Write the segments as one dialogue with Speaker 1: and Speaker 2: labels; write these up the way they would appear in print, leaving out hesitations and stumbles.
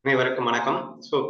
Speaker 1: அனைவருக்கும் வணக்கம்.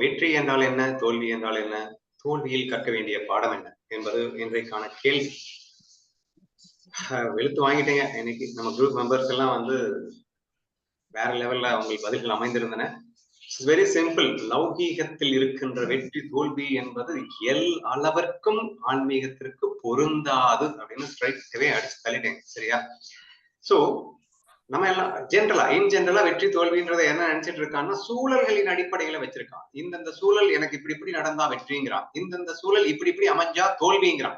Speaker 1: வெற்றி என்றால் என்ன, தோல்வி என்றால் என்ன, தோல்வியில் கற்க வேண்டிய பாடம் என்ன என்பது இன்றைக்கான கேள்வி. வெளுத்து வாங்கிட்டீங்க. இன்னைக்கு நம்ம குரூப் மெம்பர்ஸ் எல்லாம் வேற லெவல்ல அவங்களுக்கு பதில்கள் அமைந்திருந்தன. Very simple. லௌகீகத்தில் இருக்கின்ற வெற்றி தோல்வி என்பது அளவிற்கும் ஆன்மீகத்திற்கு பொருந்தாது அப்படின்னு ஸ்ட்ரைட்டாவே அடிச்சு தள்ளிட்டேங்க. சரியா? சோ நம்ம எல்லாம் ஜென்ரலா வெற்றி தோல்வின்றதை என்ன நினைச்சிட்டு இருக்கான்னா, சூழல்களின் அடிப்படையில வச்சிருக்கான். இந்தந்த சூழல் எனக்கு இப்படி நடந்தா வெற்றிங்கிறான், இந்தந்த சூழல் இப்படி அமைஞ்சா தோல்விங்கிறான்.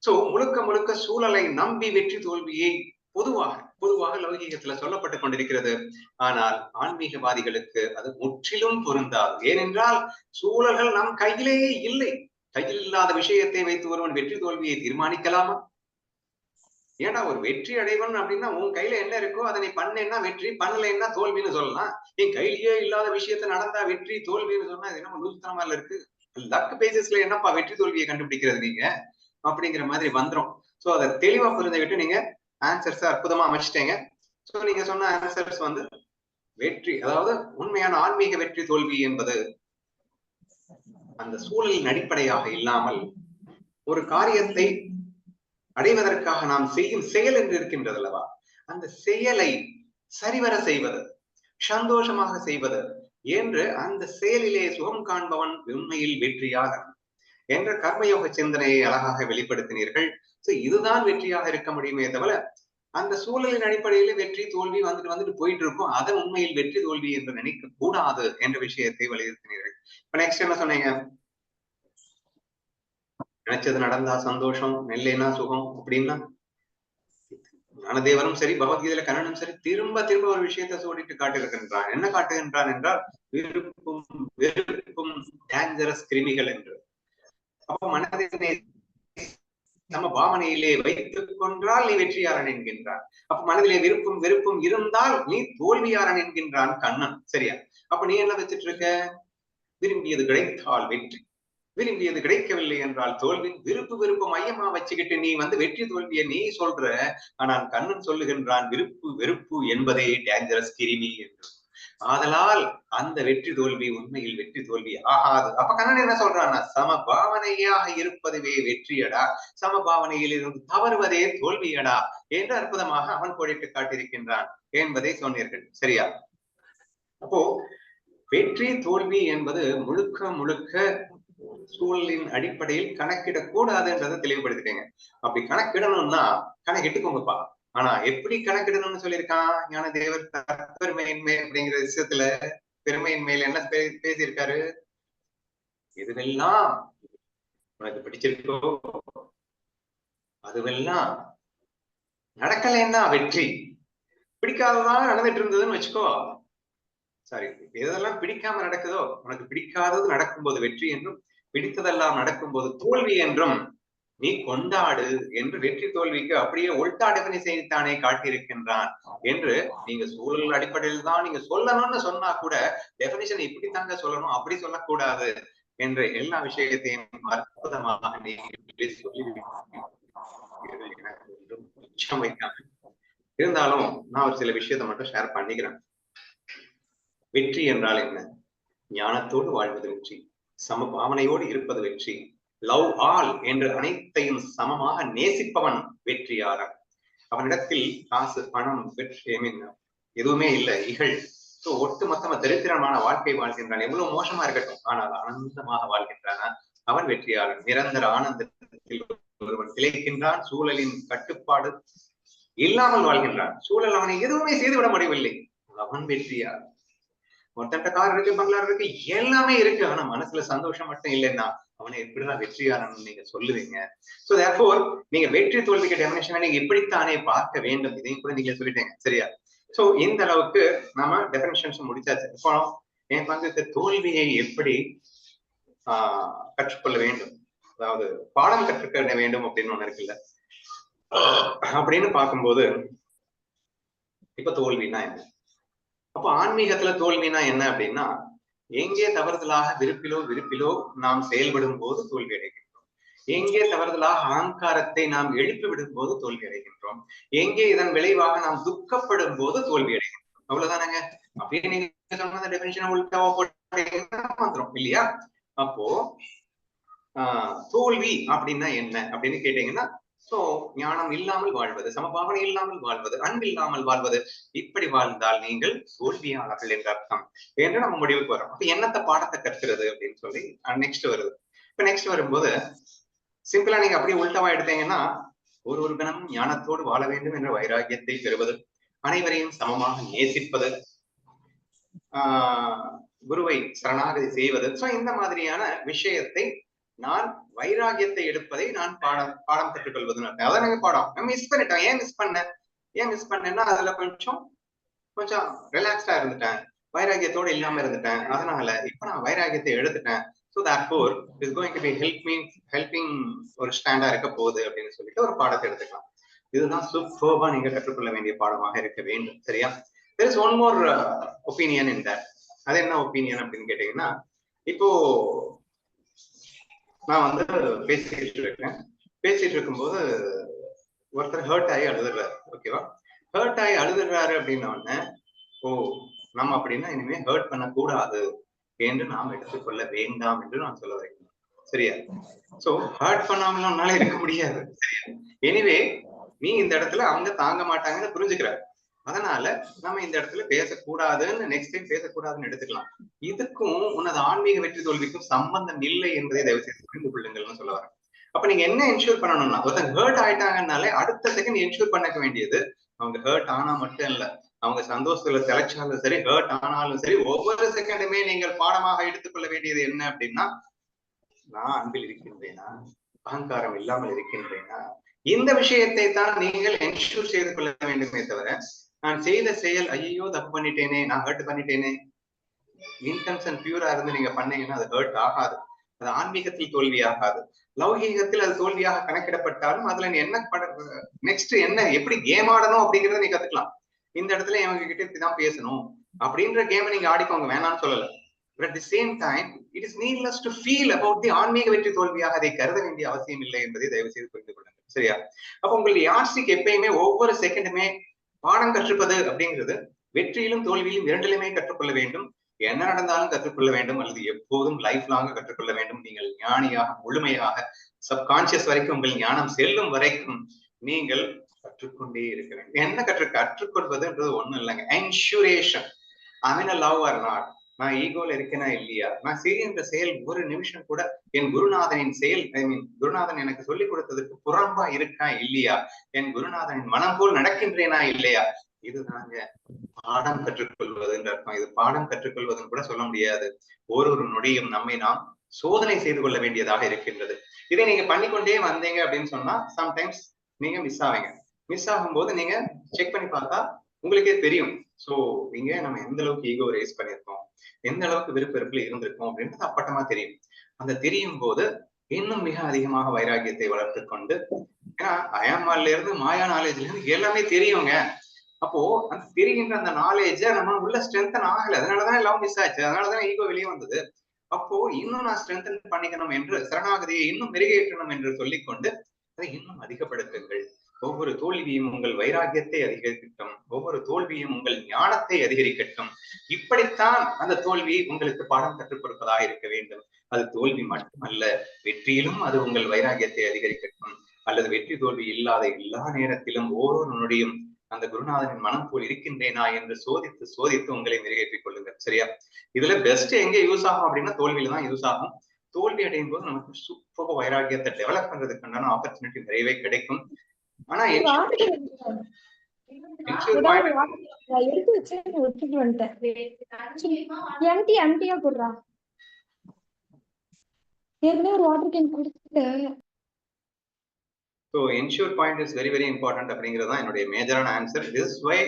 Speaker 1: சோ முழுக்க முழுக்க சூழலை நம்பி வெற்றி தோல்வியை பொதுவாக லௌகீகத்துல சொல்லப்பட்டுக் கொண்டிருக்கிறது. ஆனால் ஆன்மீகவாதிகளுக்கு அது முற்றிலும் பொருந்தாது. ஏனென்றால் சூழல்கள் நம் கையிலேயே இல்லை. கையில் இல்லாத விஷயத்தை வைத்து ஒருவன் வெற்றி தோல்வியை தீர்மானிக்கலாமா? ஏன்னா ஒரு வெற்றி அடைவன் அப்படின்னா உன் கையில என்ன இருக்கோ அதை நீ பண்ணேன்னா வெற்றி, பண்ணலைன்னா தோல்வின்னு சொல்லலாம். என் கையிலேயே இல்லாத விஷயத்த நடந்தா வெற்றி தோல்வின்னு சொன்னா இது என்ன லூசுத்தனமா இருக்கு? லக் பேசிஸ்ல என்னப்பா வெற்றி தோல்வியை கண்டுபிடிக்கிறது நீங்க அப்படிங்கிற மாதிரி வந்துடும். சோ அதை தெளிவா புரிஞ்சுக்கிட்டு நீங்க ஆன்சர்ஸ் அற்புதமா அமைச்சிட்டீங்க. சோ நீங்க சொன்ன ஆன்சர்ஸ் வெற்றி, அதாவது உண்மையான ஆன்மீக வெற்றி தோல்வி என்பது அந்த சூழலின் அடிப்படையாக இல்லாமல் ஒரு காரியத்தை அடைவதற்காக நாம் செய்யும் செயல் என்று இருக்கின்றது அல்லவா, அந்த செயலை சரிவர செய்வது, சந்தோஷமாக செய்வது என்று அந்த செயலிலே சுகம் காண்பவன் உண்மையில் வெற்றியாளன் என்ற கர்மயோக சிந்தனையை அழகாக வெளிப்படுத்தினீர்கள். இதுதான் வெற்றியாக இருக்க முடியுமே தவிர அந்த சூழலின் அடிப்படையில வெற்றி தோல்வி வந்துட்டு போயிட்டு இருக்கும், அதன் உண்மையில் வெற்றி தோல்வி என்று நினைக்க கூடாது என்ற விஷயத்தை வலியுறுத்தினீர்கள். இப்ப நெக்ஸ்ட் என்ன சொன்னீங்க? நினைச்சது நடந்தா சந்தோஷம், நெல்லைனா சுகம் அப்படின்னா ஞானதேவரும் சரி, பகவத்கீதையில கண்ணனும் சரி திரும்ப ஒரு விஷயத்தை சொல்லிட்டு காட்டியிருக்கின்றான். என்ன காட்டுகின்றான் என்றால் விருப்பும் வெறுப்பும் டேஞ்சரஸ் கிருமிகள் என்று. அப்ப மனதினை நம்ம பாவனையிலே வைத்துக் கொண்டால் நீ வெற்றியாளன் என்கின்றான். அப்ப மனதிலே விருப்பும் வெறுப்பும் இருந்தால் நீ தோல்வியாளன் என்கின்றான் கண்ணன். சரியா? அப்ப நீ என்ன வச்சிட்டு இருக்க? விரும்பியது கிடைத்தால் வெற்றி, விரும்பியது கிடைக்கவில்லை என்றால் தோல்வி. விருப்பு மையமா வச்சுக்கிட்டு நீ வெற்றி தோல்வியை நீ சொல்ற. ஆனால் கண்ணன் சொல்லுகின்றான் விருப்பு வெறுப்பு என்பதே டேஞ்சரஸ் கிருமி என்று. ஆதலால் அந்த வெற்றி தோல்வி உண்மையில் வெற்றி தோல்வி ஆகாது. அப்ப கண்ணன் என்ன சொல்றான்னா, சம பாவனையாக இருப்பதுவே வெற்றியடா, சம பாவனையில் இருந்து தவறுவதே தோல்வியடா என்று அற்புதமாக அவன் கோடிட்டு காட்டியிருக்கின்றான் என்பதை சொன்னீர்கள். சரியா? அப்போ வெற்றி தோல்வி என்பது முழுக்க சூழலின் அடிப்படையில் கணக்கிடக்கூடாது என்றதை தெளிவுபடுத்திட்டீங்க. அப்படி கணக்கிடணும்னா கணக்கிட்டுக்கோங்கப்பா. ஆனா எப்படி கணக்கிடணும்னு சொல்லியிருக்கான் ஞானதேவர்? தற்பெருமையின்மை அப்படிங்கிற விஷயத்துல பெருமையின்மையில என்ன பேசியிருக்காரு? இதுவெல்லாம் உனக்கு பிடிச்சிருக்கோ அதுவெல்லாம் நடக்கலைன்னா வெற்றி, பிடிக்காததான் நடந்துட்டு இருந்ததுன்னு வச்சுக்கோ, சாரி, எதெல்லாம் பிடிக்காம நடக்குதோ, உனக்கு பிடிக்காதது நடக்கும்போது வெற்றி என்றும், பிடித்ததெல்லாம் நடக்கும்போது தோல்வி என்றும் நீ கொண்டாடு என்று வெற்றி தோல்விக்கு அப்படியே உல்டா டெபினிஷனை காட்டியிருக்கின்றான் என்று. நீங்க சூழல் அடிப்படையில் தான் நீங்க சொல்லணும்னு சொன்னா கூட டெபினிஷன் இப்படி தாங்க சொல்லணும், அப்படி சொல்லக்கூடாது என்ற எல்லா விஷயத்தையும் அற்புதமாக நீங்க சொல்லி இருந்தாலும் நான் ஒரு சில விஷயத்தை மட்டும் ஷேர் பண்ணிக்கிறேன். வெற்றி என்றால் என்ன? ஞானத்தோடு வாழ்வது வெற்றி, சம பாவனையோடு இருப்பது வெற்றி, லவ் ஆல் என்று அனைத்தையும் சமமாக நேசிப்பவன் வெற்றியாளர். அவனிடத்தில் காசு பணம் வெற்றி எதுவுமே இல்லை, இகழ் ஒட்டுமொத்தமா தரித்திரமான வாழ்க்கை வாழ்கின்றான். எவ்வளவு மோசமா இருக்கட்டும், ஆனால் ஆனந்தமாக வாழ்கின்றானா அவன் வெற்றியாளன். நிரந்தர ஆனந்தத்தில் ஒருவன் திளைக்கின்றான். சூழலின் கட்டுப்பாடு இல்லாமல் வாழ்கின்றான். சூழல் அவனை எதுவுமே செய்துவிட முடியவில்லை, அவன் வெற்றியாளன். ஒருத்தட்ட கார் இருக்கு, பங்களா இருக்கு, எல்லாமே இருக்கு, ஆனா மனசுல சந்தோஷம் மட்டும் இல்லைன்னா அவனை எப்படிதான் வெற்றியாளன்னு நீங்க சொல்லுவீங்க? சோ தேர்ஃபோர் நீங்க வெற்றி தோல்விக்கு டெபினிஷனை நீங்க இப்படித்தானே பார்க்க வேண்டும். இதையும் கூட நீங்க சொல்லிட்டீங்க. சரியா? சோ இந்த அளவுக்கு நாம டெபினிஷன்ஸ் முடிச்சாச்சு. இப்போ என் பங்குக்கு தோல்வியை எப்படி கற்றுக்கொள்ள வேண்டும், அதாவது பாடம் கற்றுக்கொள்ள வேண்டும் அப்படின்னு ஒண்ணு இருக்குல்ல, அப்படின்னு பார்க்கும்போது இப்ப தோல்வினா என்ன? அப்ப ஆன்மீகத்துல தோல்வினா என்ன அப்படின்னா, எங்கே தவறுதலாக விருப்பிலோ நாம் செயல்படும் போது தோல்வி அடைகின்றோம். எங்கே தவறுதலாக அகங்காரத்தை நாம் எழுப்பி விடும் போது தோல்வி அடைகின்றோம். எங்கே இதன் விளைவாக நாம் துக்கப்படும் போது தோல்வி அடைகின்றோம். அவ்வளவுதானங்க. அப்படியே நீங்க சொன்ன டெபினிஷன் உள்டாவா போட்டீங்கன்னா வந்துரும் இல்லையா? அப்போ தோல்வி அப்படின்னா என்ன அப்படின்னு கேட்டீங்கன்னா, சோ ஞானம் இல்லாமல் வாழ்வது, சமபாவனை இல்லாமல் வாழ்வது, அன்பு இல்லாமல் வாழ்வது, இப்படி வாழ்ந்தால் நீங்கள் தோல்வியாளர்கள் என்ற அர்த்தம் என்று நம்ம முடிவுக்கு வரோம். அப்ப என்னத்த பாடத்தை கற்கிறது அப்படின்னு சொல்லி நெக்ஸ்ட் வருது. இப்ப நெக்ஸ்ட் வரும்போது சிம்பிளா நீங்க அப்படியே உள்டவா எடுத்தீங்கன்னா, ஒரு கணம் ஞானத்தோடு வாழ வேண்டும் என்ற வைராகியத்தை பெறுவது, அனைவரையும் சமமாக நேசிப்பது, குருவை சரணாகதி செய்வது. சோ இந்த மாதிரியான விஷயத்தை நான் வைராகியத்தை எடுப்பதை நான் பாடம் கற்றுக்கொள்வதுன்னு அதான் எனக்கு பாடம். நான் மிஸ் பண்ணிட்டேன். ஏன் மிஸ் பண்ணேன்னா அதுல கொஞ்சம் ரிலாக்ஸ்டா இருந்துட்டேன், வைராகியத்தோடு இல்லாம இருந்துட்டேன். அதனால இப்ப நான் வைராகியத்தை எடுத்துட்டேன். So therefore is going to be helping ஒரு ஸ்டாண்டா இருக்க போகுது அப்படின்னு சொல்லிட்டு ஒரு பாடத்தை எடுத்துக்கலாம். இதுதான் சூப்பர்பா நீங்க கற்றுக்கொள்ள வேண்டிய பாடமாக இருக்க வேண்டும். சரியா? there is one more opinion in that. அது என்ன ஒப்பீனியன் அப்படின்னு கேட்டீங்கன்னா, இப்போ நான் வந்து பேசிட்டு இருக்கும்போது ஒருத்தர் ஹர்ட் ஆகி அழுதுறாரு. ஓகேவா? ஹர்ட் ஆகி அழுதுறாரு அப்படின்ன உடனே, ஓ நம்ம அப்படின்னா இனிமே ஹர்ட் பண்ணக்கூடாது என்று நாம் எடுத்துக்கொள்ள வேண்டாம் என்று நான் சொல்ல வரேன். சரியா? சோ ஹர்ட் பண்ணாமலாம் உன்னால இருக்க முடியாது. சரியா? எனிவே நீ இந்த இடத்துல அவங்க தாங்க மாட்டாங்கன்னு புரிஞ்சுக்கிற. அதனால நம்ம இந்த இடத்துல பேசக்கூடாதுன்னு நெக்ஸ்ட் டைம் பேசக்கூடாதுன்னு எடுத்துக்கலாம். இதுக்கும் உனது ஆன்மீக வெற்றி தோல்விக்கும் சம்பந்தம் இல்லை என்பதை தயவு செய்து புரிந்து கொள்ளுங்கள்னு சொல்ல வரேன். அப்ப நீங்க என்ன என்ஷூர் பண்ணணும்னா, ஒருத்தங்க ஹர்ட் ஆயிட்டாங்கன்னாலே அடுத்த செகண்ட் என்ஷூர் பண்ணக்க வேண்டியது, அவங்க ஹர்ட் ஆனா மட்டும் இல்ல, அவங்க சந்தோஷத்துல திளைச்சாலும் சரி, ஹர்ட் ஆனாலும் சரி, ஒவ்வொரு செகண்டுமே நீங்கள் பாடமாக எடுத்துக்கொள்ள வேண்டியது என்ன அப்படின்னா, நான் அன்பில் இருக்கின்றேனா, அகங்காரம் இல்லாமல் இருக்கின்றேனா, இந்த விஷயத்தை தான் நீங்கள் என்ஷூர் செய்து கொள்ள வேண்டுமே தவிர, நான் செய்த செயல் ஐயோ தப்பு பண்ணிட்டேனே, நான் ஹர்ட் பண்ணிட்டேனே, இன்டென்ஷன் பியூரா இருந்து நீங்க பண்ணீங்கன்னா அது ஹர்ட் ஆகாது. அது ஆன்மீகத்தில் தோல்வி ஆகாது. லௌகீகத்தில் அது தோல்வியாக கணக்கிடப்பட்டாலும் அதுல நீ என்ன நெக்ஸ்ட் என்ன எப்படி கேம் ஆடணும் அப்படிங்கறத நீ கத்துக்கலாம். இந்த இடத்துல இவங்க கிட்ட இப்படிதான் பேசணும் அப்படின்ற கேமை நீங்க ஆடிக்கோங்க, வேணாம்னு சொல்லல. But at the same time, it is needless to feel about the ஆன்மீக வெற்றி தோல்வியாக அதை கருத வேண்டிய அவசியம் இல்லை என்பதை தயவு செய்து புரிந்து கொள்ளுங்க. சரியா? அப்ப உங்களுடைய யாஸ்டிக் எப்பயுமே ஒவ்வொரு செகண்டுமே பாடம் கற்றுப்பது அப்படிங்கிறது வெற்றியிலும் தோல்வியிலும் இரண்டிலுமே கற்றுக்கொள்ள வேண்டும். என்ன நடந்தாலும் கற்றுக்கொள்ள வேண்டும், அல்லது எப்போதும் லைஃப் லாங்க கற்றுக்கொள்ள வேண்டும். நீங்கள் ஞானியாக முழுமையாக சப்கான்சியஸ் வரைக்கும் உங்கள் ஞானம் செல்லும் வரைக்கும் நீங்கள் கற்றுக்கொண்டே இருக்க வேண்டும். என்ன கற்றுக்கொள்வதுன்றது ஒண்ணும் இல்லைங்க, என்ஷூரேஷன். ஐ லவ் ஆர் நாட், நான் ஈகோல இருக்கேனா இல்லையா, நான் செய்கின்ற செயல் ஒரு நிமிஷம் கூட என் குருநாதனின் செயல் குருநாதன் எனக்கு சொல்லிக் கொடுத்ததுக்கு புறம்பா இருக்கா இல்லையா, என் குருநாதனின் மனம் போல் நடக்கின்றேனா இல்லையா, இதுதாங்க பாடம் கற்றுக்கொள்வதுன்ற அர்த்தம். இது பாடம் கற்றுக்கொள்வதுன்னு கூட சொல்ல முடியாது. ஒரு நொடியும் நம்மை நாம் சோதனை செய்து கொள்ள வேண்டியதாக இருக்கின்றது. இதை நீங்க பண்ணிக்கொண்டே வந்தீங்க அப்படின்னு சொன்னா சம்டைம்ஸ் நீங்க மிஸ் ஆவீங்க. மிஸ் ஆகும்போது நீங்க செக் பண்ணி பார்த்தா உங்களுக்கே தெரியும். சோ இங்க நம்ம எந்த அளவுக்கு ஈகோ ரேஸ் பண்ணிருக்கோம், எந்த அளவுக்கு விருப்பெருப்புல இருந்திருக்கோம் அப்படின்றது அப்பட்டமா தெரியும். அந்த தெரியும் போது இன்னும் மிக அதிகமாக வைராகியத்தை வளர்த்து கொண்டு, ஏன்னா அயாமால இருந்து மாயா நாலேஜ்ல இருந்து எல்லாமே தெரியுங்க. அப்போ அந்த தெரிகின்ற அந்த நாலேஜ நம்ம உள்ள ஸ்ட்ரென்தன் ஆகல, அதனாலதான் எல்லாம் மிஸ் ஆச்சு, அதனாலதான் ஈகோ வெளியே வந்தது. அப்போ இன்னும் நான் ஸ்ட்ரென்தன் பண்ணிக்கணும் என்று, சரணாகதியை இன்னும் மெருகேற்றணும் என்று சொல்லிக்கொண்டு அதை இன்னும் அதிகப்படுத்துங்கள். ஒவ்வொரு தோல்வியும் உங்கள் வைராகியத்தை அதிகரிக்கட்டும், ஒவ்வொரு தோல்வியும் உங்கள் ஞானத்தை அதிகரிக்கட்டும். இப்படித்தான் அந்த தோல்வி உங்களுக்கு பாடம் கற்றுக் கொடுப்பதாக இருக்க வேண்டும். அது தோல்வி மட்டுமல்ல, வெற்றியிலும் அது உங்கள் வைராகியத்தை அதிகரிக்கட்டும். அல்லது வெற்றி தோல்வி இல்லாத எல்லா நேரத்திலும் ஒவ்வொரு நொடியும் அந்த குருநாதனின் மனம் போல் இருக்கின்றேனா என்று சோதித்து சோதித்து உங்களை நிறைவேற்றிக் கொள்ளுங்கள். சரியா? இதுல பெஸ்ட் எங்க யூஸ் ஆகும் அப்படின்னா தோல்வியில தான் யூஸ் ஆகும். தோல்வி அடையும் போது நமக்கு சூப்பர் வைராகியத்தை டெவலப் பண்றதுக்கான ஆப்பர்ச்சுனிட்டி நிறையவே கிடைக்கும். ஆனா So ensure point is very very important அப்படிங்கிறது தான் என்னுடைய மேஜரான ஆன்சர். This way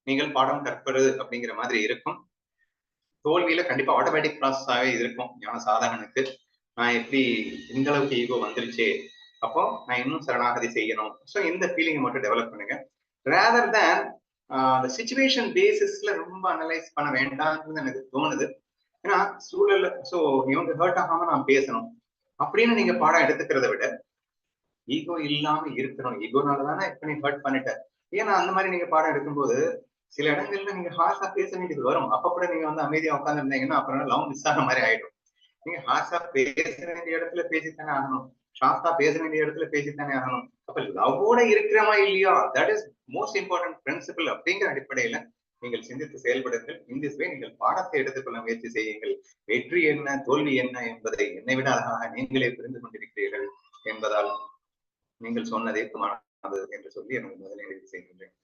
Speaker 1: நீங்கள் பாடம் கற்பது அப்படிங்கிற மாதிரி இருக்கும். தோல்வியில கண்டிப்பா ஆட்டோமேட்டிக் ப்ராசஸாவே இருக்கும் ஞான சாதகனுக்கு. நான் எப்படி இந்த அளவுக்கு ஈகோ வந்துருச்சு, அப்போ நான் இன்னும் சரணாகதி செய்யணும். ஸோ இந்த ஃபீலிங்கை மட்டும் டெவலப் பண்ணுங்க. ரேதர் தேன் அந்த சிச்சுவேஷன் பேசிஸ்ல ரொம்ப அனலைஸ் பண்ண வேண்டாம்னு எனக்கு தோணுது. ஏன்னா சூழல்ல சோ இவங்க ஹர்ட் ஆகாம நான் பேசணும் அப்படின்னு நீங்க பாடம் எடுத்துக்கிறத விட ஈகோ இல்லாம இருக்கணும். ஈகோனால தானே இப்ப நீ ஹர்ட் பண்ணிட்ட. ஏன்னா அந்த மாதிரி நீங்க பாடம் எடுக்கும்போது சில இடங்கள்ல நீங்க ஹார்ஷா பேச வேண்டியது வரும். அப்ப கூட நீங்க வந்து அமைதியா உட்கார்ந்து இருந்தீங்கன்னா அப்புறம் லவ் மிஸ் ஆன மாதிரி ஆயிடும். நீங்க ஹார்ஷா பேச வேண்டிய இடத்துல பேசித்தானே ஆகணும். சாஃப்டா பேச வேண்டிய இடத்துல பேசித்தானே ஆகணும். அப்ப லவ்வோட இருக்கிறமா இல்லையா, that is most important principle அப்படிங்கிற அடிப்படையில நீங்கள் சிந்தித்து செயல்படுங்கள். இந்த திஸ் நீங்கள் பாடத்தை எடுத்துக்கொள்ள முயற்சி செய்யுங்கள். வெற்றி என்ன தோல்வி என்ன என்பதை என்னை விட அழகாக நீங்களே புரிந்து கொண்டிருக்கிறீர்கள் என்பதால் நீங்கள் சொன்னதே என்று சொல்லி எனக்கு முதலில் செய்கின்றேன்.